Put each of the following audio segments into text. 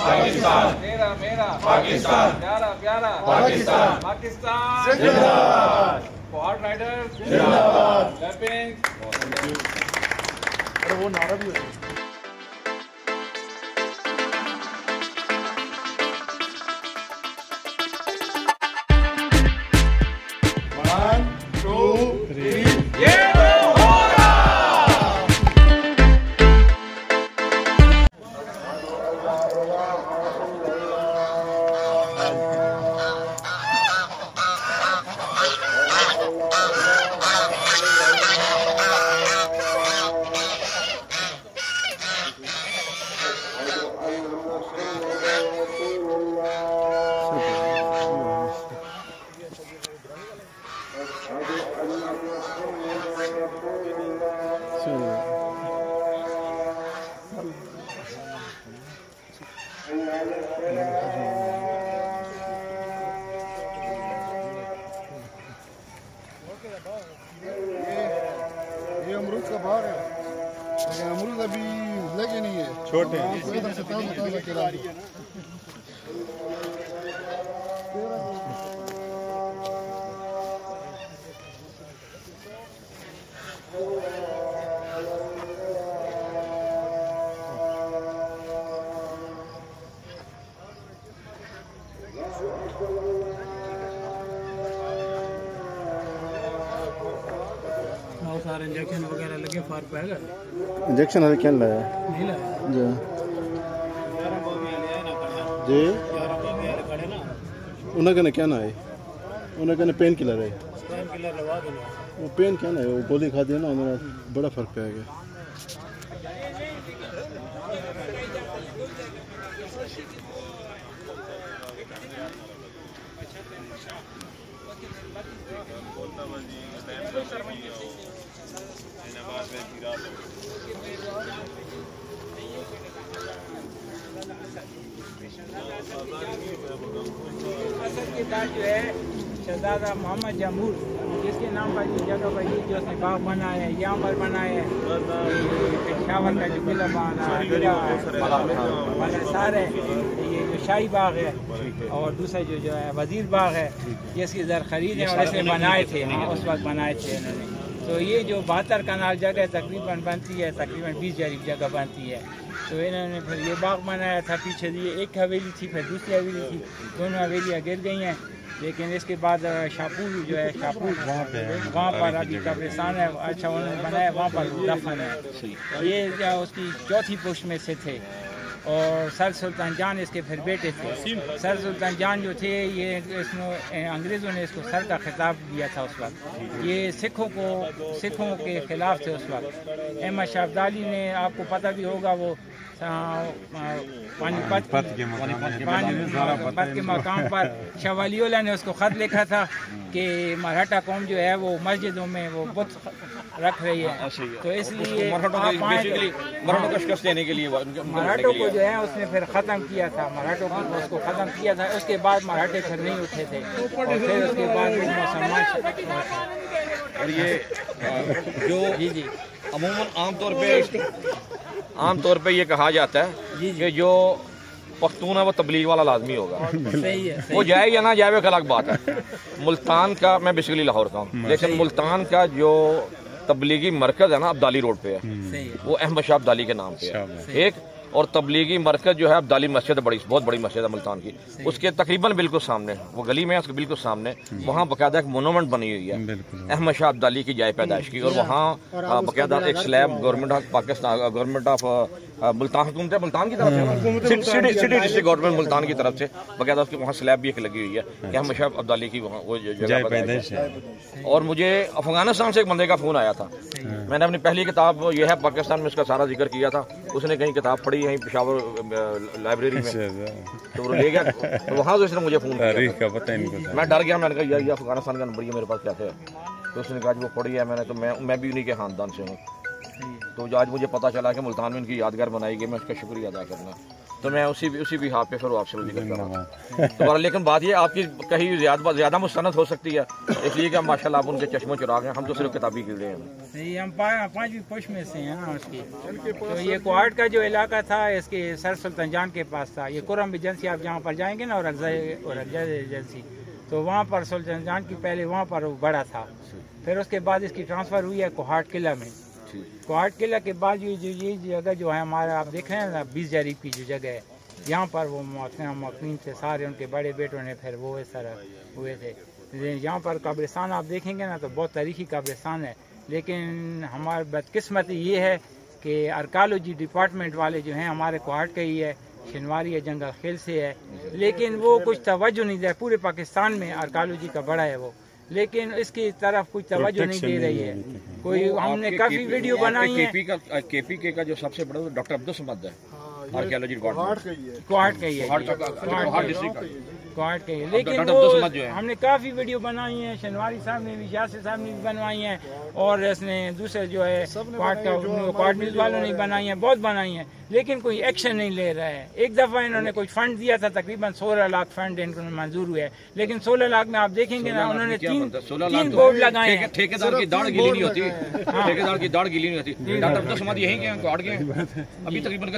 पाकिस्तान, मेरा मेरा पाकिस्तान, प्यारा प्यारा पाकिस्तान, पाकिस्तान जिंदाबाद, फॉरवर्ड राइडर्स जिंदाबाद। क्लैपिंग। वो नारा भी है। ये अमरूद का बाग है, लेकिन अमरूद अभी लगे नहीं है, छोटे सारे इंजेक्शन वगैरह लगे फार पे है इंजेक्शन है क्या लाया नहीं लाया जी उन्हें क्या ना है उन्हें पेन किलर है लगा देना वो पेन क्या ना है वो गोली खा दिया ना उन्हें बड़ा फर्क पे आ गया के बाद जो है शहजादा मोहम्मद जमूर जिसके नाम पर ये जगह पर ये जो उसने बाग बनाया है या अमर बनाया है पेशावर का जो किला बना सारे ये जो शाही बाग है और दूसरा जो है वजीर बाग है जिसकी ज़र खरीद है और इसने बनाए थे उस वक्त बनाए थे इन्होंने। तो ये जो 72 कनाल जगह तकरीबन बनती है तकरीबन 20 जरीब जगह बनती है। तो इन्होंने फिर ये बाग बनाया था पीछे ये एक हवेली थी फिर दूसरी हवेली थी दोनों हवेलियाँ गिर गई हैं लेकिन इसके बाद शाहपुर जो है शाहपुर वहाँ पर अभी कब्रिस्तान है अच्छा उन्होंने बनाया वहाँ पर दफन है। ये उसकी चौथी पुश्त में से थे और सर सुल्तान जान इसके फिर बेटे थे। सर सुल्तान जान जो थे ये इसमें अंग्रेज़ों ने इसको सर का खिताब दिया था उस वक्त। ये सिखों के ख़िलाफ़ थे उस वक्त। अहमद शाह अब्दाली ने आपको पता भी होगा वो पानीपत के मकाम पर शवालियोला ने उसको ख़त लिखा था कि मराठा कौम जो है वो मस्जिदों में वो बुत रख रही है तो इसलिए मराठों को शिकस्त देने के लिए मराठों को जो है उसने फिर ख़त्म किया था मराठों को उसको ख़त्म किया था। उसके बाद मराठे फिर नहीं उठे थे और फिर उसके बाद मुसलमान और ये जो जी अमूमन आमतौर पे ये कहा जाता है कि जो पख्तून है वो तबलीग वाला लाजमी होगा। सही है वो जाए या ना जाए वो अलग बात है। मुल्तान का मैं बेसिकली लाहौर का हूँ लेकिन मुल्तान का जो तबलीगी मरकज़ है ना अब्दाली रोड पे है वो अहमद शाह अब्दाली के नाम पे है एक और तबलीगी मरकज़ जो है अब्दाली मस्जिद बहुत बड़ी मस्जिद है मुल्तान की उसके तकरीबन बिल्कुल सामने वो गली में है उसके बिल्कुल सामने वहाँ बाकायदा एक मोनूमेंट बनी हुई है अहमद शाह अब्दाली की जाए पैदाइश की और वहाँ बाकायदा एक slab government of Pakistan government of Multan हुकूमत मुल्तान की तरफ से सिटी डिस्ट्रिक्ट गवर्नमेंट मुल्तान की तरफ से बाकायदा उसकी वहाँ स्लैब भी एक लगी हुई है कि अहमद शाह अब्दाली की वहाँ वो जगह पैदाइश है। और मुझे अफगानिस्तान से एक बंदे का फ़ोन आया था मैंने अपनी पहली किताब ये है पाकिस्तान में इसका सारा जिक्र किया था उसने कहीं किताब पढ़ी यहीं पेशावर लाइब्रेरी में तो वो ले गया तो वहाँ से उसने मुझे फ़ोन किया मैं डर गया मैंने कहा यार ये अफगानिस्तान का नंबर ये मेरे पास कैसे है तो उसने कहा वो पढ़ी है मैंने तो मैं भी उन्हीं के ख़ानदान से हूँ तो आज मुझे पता चला कि मुल्तान में इनकी यादगार बनाई गई मैं उसका शुक्रिया अदा करना तो मैं उसी भी हाथ पे फिर आपसे वजीफा कर रहा हूँ। तो लेकिन बात ये आपकी कहीं ज्यादा मुस्तनद हो सकती है, इसलिए कि माशाल्लाह आप उनके चश्मों चुराग हैं, हम तो सिर्फ किताबी कीड़े हैं। नहीं, हम 5वीं पुश में से हैं ना उसकी। तो ये कोहाट का जो इलाका था इसके सर सुल्तान जान के पास था। ये कुरम एजेंसी आप जहाँ पर जाएंगे ना और अगजा एजेंसी, तो वहाँ पर सुल्तान जान की पहले वहाँ पर वो बड़ा था। फिर उसके बाद इसकी ट्रांसफ़र हुई है कोहाट किला में। कोहाट किला के बाद ये जगह जो है हमारा आप देख रहे हैं ना 20 जरीब की जो जगह है, यहाँ पर वो मौक़ीन थे सारे, उनके बड़े बेटों ने फिर वो इस तरह हुए थे। यहाँ पर कब्रिस्तान आप देखेंगे ना तो बहुत तारीखी कब्रिस्तान है, लेकिन हमारी बदकिस्मती ये है कि आर्कियोलॉजी डिपार्टमेंट वाले जो हैं हमारे कोहाट का ही है, शिनवारी है, जंगल खेल से है, लेकिन वो कुछ तवज्जो नहीं दे। पूरे पाकिस्तान में आर्कियोलॉजी का बड़ा है वो, लेकिन इसकी तरफ कुछ तवज्जो नहीं दे रही है कोई। हमने काफ़ी वीडियो बनाई है। KPK का जो सबसे बड़ा डॉक्टर अब्दुल समद है, आर्कियोलॉजी डिपार्टमेंट कोहाट का ही है, कोहाट का ही। लेकिन वो हमने काफ़ी वीडियो बनाई हैं, शनवारी साहब ने भी, यासिर साहब ने भी बनवाई हैं, और इसने दूसरे जो है कोहाट न्यूज़ वालों ने बनाई हैं, बहुत बनाई हैं, लेकिन कोई एक्शन नहीं ले रहा है। एक दफ़ा इन्होंने कुछ फंड दिया था, तकरीबन 16 लाख फंड इनको मंजूर हुए हैं, लेकिन 16 लाख में आप देखेंगे ना उन्होंने तीन बोर्ड लगाए हैं। ठेकेदार की दाढ़ गीली नहीं होती, ठेकेदार की दाढ़ गीली नहीं होती। डॉक्टर अब्दुल समद यहीं के कोहाट के, अभी तकरीबन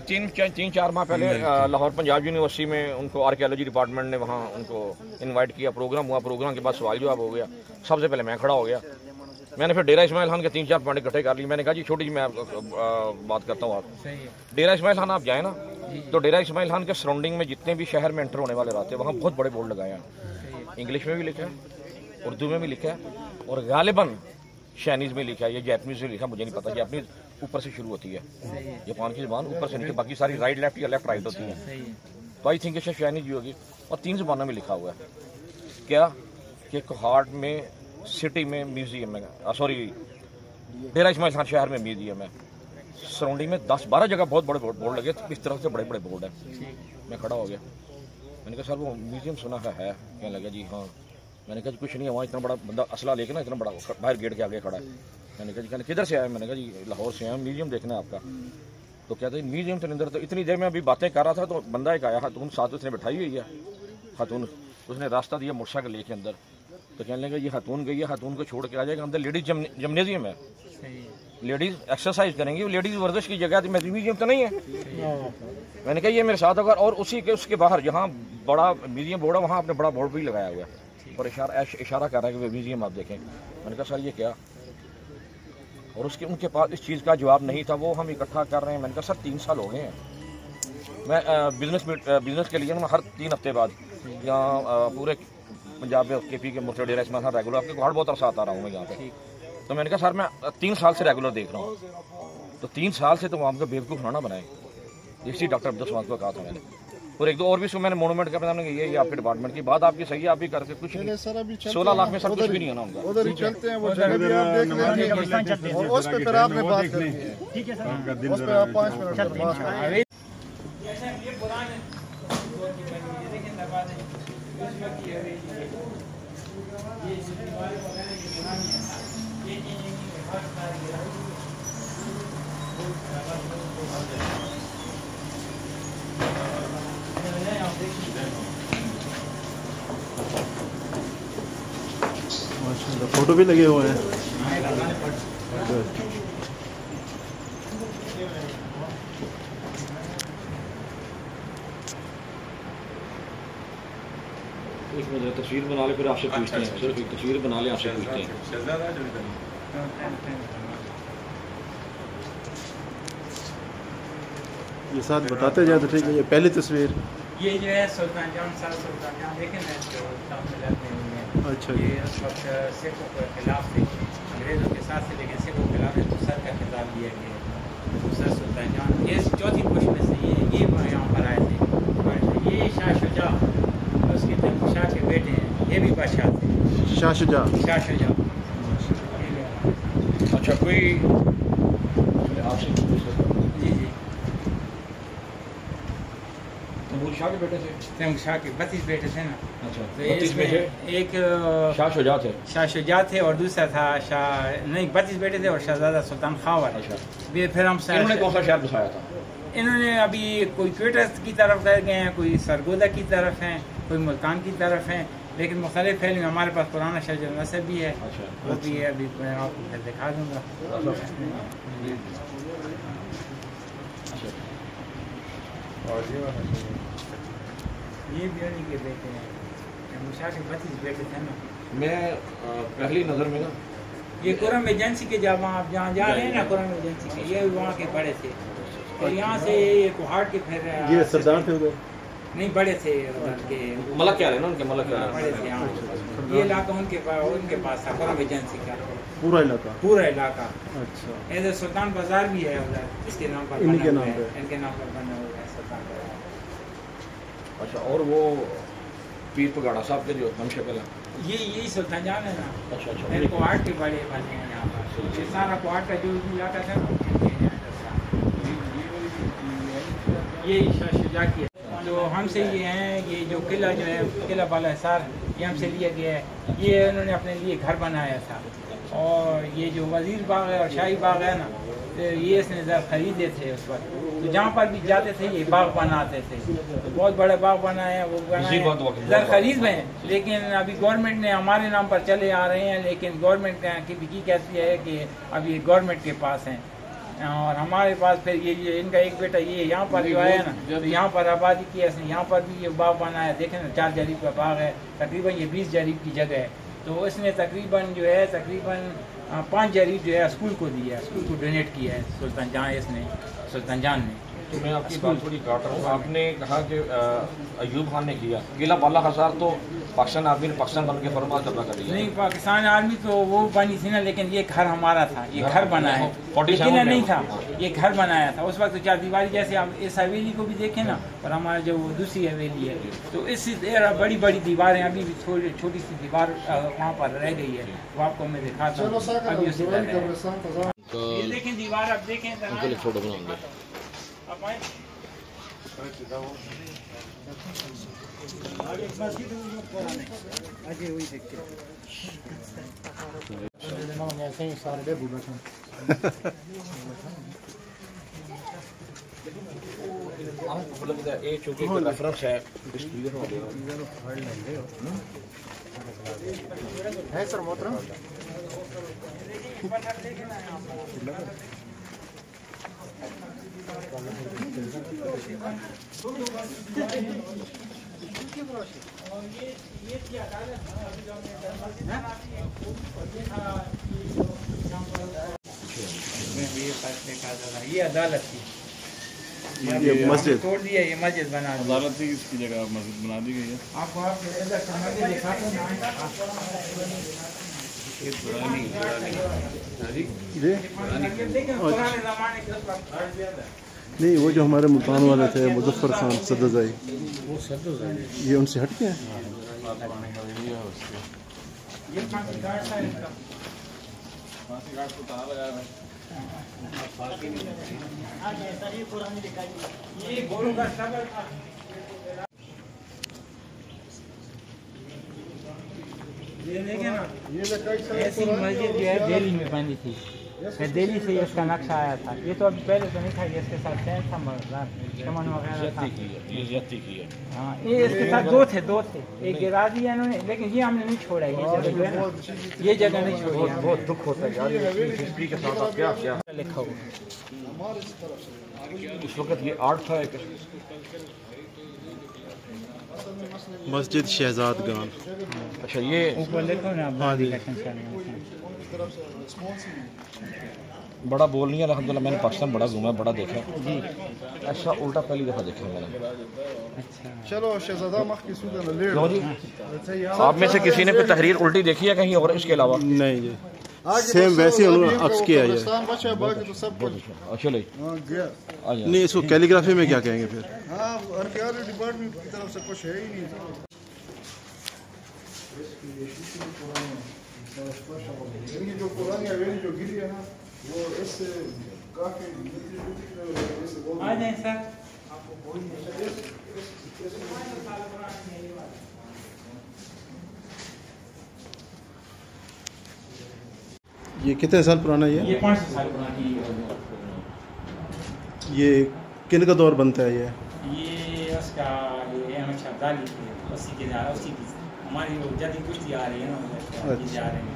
3-4 माह पहले लाहौर पंजाब यूनिवर्सिटी में उनको आर्कियोलॉजी डिपार्टमेंट ने वहाँ उनको इनवाइट किया, प्रोग्राम हुआ, प्रोग्राम के बाद सवाल जवाब हो गया। सबसे पहले मैं खड़ा हो गया, मैंने फिर डेरा इस्माइल खान के 3-4 पॉइंट इकट्ठे कर लिए। मैंने कहा जी छोटी जी मैं बात करता हूँ, आप डेरा इस्माइल खान आप जाए ना, तो डेरा इस्माइल खान के सराउंडिंग में जितने भी शहर में एंटर होने वाले रास्ते, वहाँ बहुत बड़े बोर्ड लगाए हैं। इंग्लिश में भी लिखा है, उर्दू में भी लिखा है, और गालिबन चाइनीज़ में लिखा है, ये जैपनीज़ में लिखा, मुझे नहीं पता। जैपनीज़ ऊपर से शुरू होती है, जापान की ज़बान ऊपर से नीचे, बाकी सारी राइट लेफ्ट या लेफ्ट राइट होती है। तो आई थिंक चाइनीज़ भी होगी, और 3 ज़बानों में लिखा हुआ है क्या कि कोहाट में सिटी में म्यूजियम है, सॉरी डेरा इस्माइल खान शहर में म्यूजियम है, सराउंडिंग में 10-12 जगह बहुत बड़े बोर्ड लगे, इस तरह से बड़े बड़े बोर्ड है। मैं खड़ा हो गया, मैंने कहा सर वो म्यूजियम सुना है कहने लगा जी हाँ। मैंने कहा जी कुछ नहीं है, वहाँ इतना बड़ा बंदा असला लेके ना, इतना बड़ा बाहर गेट के आगे खड़ा है। मैंने कहा जी कहने किधर से आया? मैंने कहा जी लाहौर से आया, म्यूजियम देखना है आपका। तो कहते हैं म्यूजियम के अंदर। तो इतनी देर में अभी बातें कर रहा था तो बंदा एक आया, खातून साथ उसने बैठाई हुई है, खातून, उसने रास्ता दिया मोटरसाइकिल लेके अंदर। तो कहने लगा ये खातून गई है, खातून को छोड़ के आ जाएगा, अंदर लेडीज जिम्नेजियम है, लेडीज एक्सरसाइज करेंगी, लेडीज वर्जिश की जगह, म्यूजियम तो नहीं है। मैंने कहा ये मेरे साथ होगा, और उसी के उसके बाहर जहाँ बड़ा म्यूजियम बोर्ड है वहाँ आपने बड़ा बोर्ड भी लगाया हुआ है और इशारा कर रहा है कि म्यूजियम आप देखें। मैंने कहा सर ये क्या, और उसके उनके पास इस चीज़ का जवाब नहीं था, वो हम इकट्ठा कर रहे हैं। मैंने कहा सर 3 साल हो गए हैं, मैं बिजनेस के लिए ना हर 3 हफ्ते बाद यहाँ पूरे पंजाब में KP के मुझसे डेरा इस्माइल खान रेगुलर, आपके कोहाट बहुत अरसा आता रहा हूँ मैं यहाँ पे। तो मैंने कहा सर मैं 3 साल से रेगुलर देख रहा हूँ, तो 3 साल से तो वहाँ आपको बेवकूफ़ ना बनाए, इसी डॉक्टर अब्दुल समद को कहा था मैंने। और 1-2 और भी सो मैंने मोनूमेंट का पता नहीं, ये आपके डिपार्टमेंट की बात आपकी सही है, आप भी करके कुछ नहीं। 16 लाख में सर कुछ भी नहीं है ना उनका। उधर ही चलते हैं, वो जगह भी आप देख लेंगे, और उस पे फिर आपने बात करनी है, ठीक है सर, उस पे आप 5 मिनट बाद बात करें। फोटो भी लगे हुए हैं। तस्वीर बना ले, फिर आपसे पूछते हैं, सिर्फ एक तस्वीर बना ले, आपसे पूछते हैं। ये साथ बताते जाए तो ठीक है। ये पहली तस्वीर, ये जो है सुल्तान जान साहब, सुल्तान जान देखें ना, जो सामने रहते हैं। अच्छा, ये उस वक्त सिखों के खिलाफ थे, अंग्रेज़ों के साथ थे, लेकिन सिखों के खिलाफ तो सर का खिताब दिया गया। दूसरा सुल्तान जान ये 4थी पुश में से ये यहाँ पर आए थे। ये शाह शुजा, उसके तैमूर शाह के बेटे हैं, ये भी बादशाह थे, शाह शुजा। अच्छा, कोई आपसे जी तैमूर शाह के बेटे थे? तैमूर शाह के 32 बेटे थे ना। अच्छा, तो इसमें एक शाह शुजा थे, थे, और दूसरा था शाह, नहीं 32 बेटे थे, और शहजादा सुल्तान खावर। अच्छा, फिर हम इन्होंने कौन सा शहर बसाया था? इन्होंने अभी कोई क्वेटा की तरफ गए हैं, कोई सरगोदा की तरफ हैं, कोई मुल्तान की तरफ हैं, लेकिन मुख्तलिफ फैल में हमारे पास पुराना शजर नसब भी है। वो भी है, अभी मैं आपको फिर दिखा दूँगा। ये भी उन्हीं के बेटे हैं, मुशा के 32 बेटे थे ना। मैं पहली नज़र में ना ये कुरम एजेंसी के जब आप जहाँ जा रहे हैं ना, कुरम एजेंसी के, ये वहाँ के बड़े थे। और यहाँ से ये कुहाड़ के फिर ये सरदार थे उधर? नहीं, बड़े थे उधर के, मलक क्या रहे ना उनके, मलक क्या बड़े थे यहाँ। ये इलाका उनके पास था, कुरम एजेंसी का पूरा इलाका? पूरा इलाका। अच्छा। इधर सुल्तान बाजार भी है उधर, इसके नाम पर इनके बना नाम हुआ है, पे? इनके नाम पर बना हुआ है सुल्तान बाजार। अच्छा, और वो पीर पगाड़ा साहब के जो हम शक्ल है, यही सुल्तान जान है ना। अच्छा अच्छा, मेरे कुहाड़ के बड़े बने हैं यहाँ पर। ये सारा कुहाड़ का जो इलाका था ना, ये शुजा की है। जो हमसे ये हैं, ये जो किला जो है, किला बाला हिसार, ये हमसे लिया गया है। ये उन्होंने अपने लिए घर बनाया था। और ये जो वजीर बाग है और शाही बाग है ना, तो ये इसने ज़रा खरीदे थे उस वक्त। तो जहाँ पर भी जाते थे ये बाग बनाते थे। तो बहुत बड़े बाग बनाए हैं, वो बनाए ज़रा खरीद में। लेकिन अभी गवर्नमेंट ने हमारे नाम पर चले आ रहे हैं, लेकिन गवर्नमेंट की कहती है कि अभी गवर्नमेंट के पास हैं। और हमारे पास फिर ये इनका एक बेटा ये यहाँ पर जो आया ना, तो यहाँ पर आबादी की है, यहाँ पर भी ये बाग बनाया। देखें ना, 4 जरीब का बाग है, तकरीबन ये 20 जरीब की जगह है। तो इसने तकरीबन जो है 5 जरीब जो है स्कूल को दिया है, स्कूल को डोनेट किया है सुल्तान जान ने। तो मैं आपकी बात थोड़ी काट रहा हूँ। आपने कहा कि अयूब खान ने किया किला बाला हिसार, तो पाकिस्तान आर्मी ने पाकिस्तान बन के फरमा कब्जा कर लिया। नहीं, पाकिस्तान आर्मी तो वो बनी थी ना, लेकिन ये घर हमारा था, ये घर बना है। 47 किला नहीं था, ये घर बनाया था उस वक्त। 4 दीवारी जैसे आप इस हवेली को भी देखें ना, और हमारा जो दूसरी हवेली है, तो इस बड़ी बड़ी दीवारें, अभी भी छोटी सी दीवार वहाँ पर रह गई है। वो आपको मैं दिखाता हूँ। अभी उसी ये देखें दीवार, आप देखें फोटो बनाऊंगा। है सर मोहतरम। ये अदालत थी, ये मस्जिद तोड़ दिया, ये मस्जिद बना दी। अदालत थी, इसकी जगह मस्जिद बना दी गई है। आपको दिखाते हैं। नहीं, वो जो हमारे मुल्तान वाले थे मुजफ्फर खान सदजाई, ये उनसे हट के हैं। ये देखें ना, ऐसी मस्जिद जो है दिल्ली में बनी थी, दिल्ली से इसका नक्शा आया था। ये तो अभी पहले तो नहीं था, ये इसके साथ टेंट था, चमन वगैरह था। हाँ, ये इसके साथ दो थे, एक गिरा दिया इन्होंने, लेकिन ये हमने नहीं छोड़ा। ये जगह जो है ना, ये जगह नहीं छोड़ी। बहुत दुख होता है यार, हिस्ट्री के साथ आप क्या लिखा हुआ इस वक्त ये आर्ट था एक। मस्जिद शहजादगान। अच्छा, ये ऊपर लिखो ना, बड़ा बोल नहीं है अल्हम्दुलिल्लाह। मैंने पाकिस्तान बड़ा घूमा, बड़ा देखा जी, ऐसा उल्टा पहली दफ़ा देखा मैंने। चलो शहजादा मख की सूद ना ले क्यों जी, आप में से किसी ने कोई तहरीर उल्टी देखी है कहीं और इसके अलावा? नहीं जी, सेम वैसे उन्होंने अक्स किया है। बाकी तो सब कुछ अच्छा ले गया। नहीं, इसको कैलीग्राफी में क्या कहेंगे फिर? हाँ, आर्कियोलॉजी डिपार्टमेंट की तरफ से कुछ है ही नहीं। ये जो पुरानी हवेली जो गिरी है ना, वो इससे काफी आ जाए सर। ये कितने साल पुराना है? ये 500 साल पुरानी है। ये किन का दौर बनता है ये? उसका ये अहमद शाह अब्दाली उसी की हमारी वो जदी कुश्ती आ रही है ना, जा रहे हैं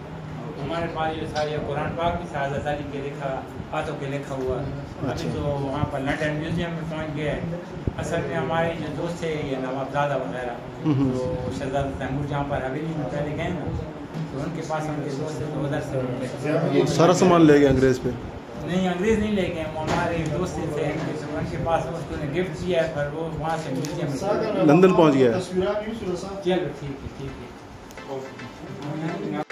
हमारे पास जो था ये कुरान पाक भी था हज़रत अली के लिखा हाथों के लिखा हुआ। अभी तो वहाँ पर लंदन म्यूजियम में पहुँच गए। असल में हमारे जो दोस्त थे ये नवाबजादा वगैरह तो शहजादा तैमूर जहाँ पर हवेली में पहले गए ना तो उनके पास उनके दोस्त थे तो उधर से सारा सामान ले गए अंग्रेज़ पे? नहीं, अंग्रेज़ नहीं ले गए, वो हमारे दोस्त थे उनके पास उसने गिफ्ट किया है पर वो वहाँ से म्यूजियम लंदन पहुँच गया है। चलो ठीक है।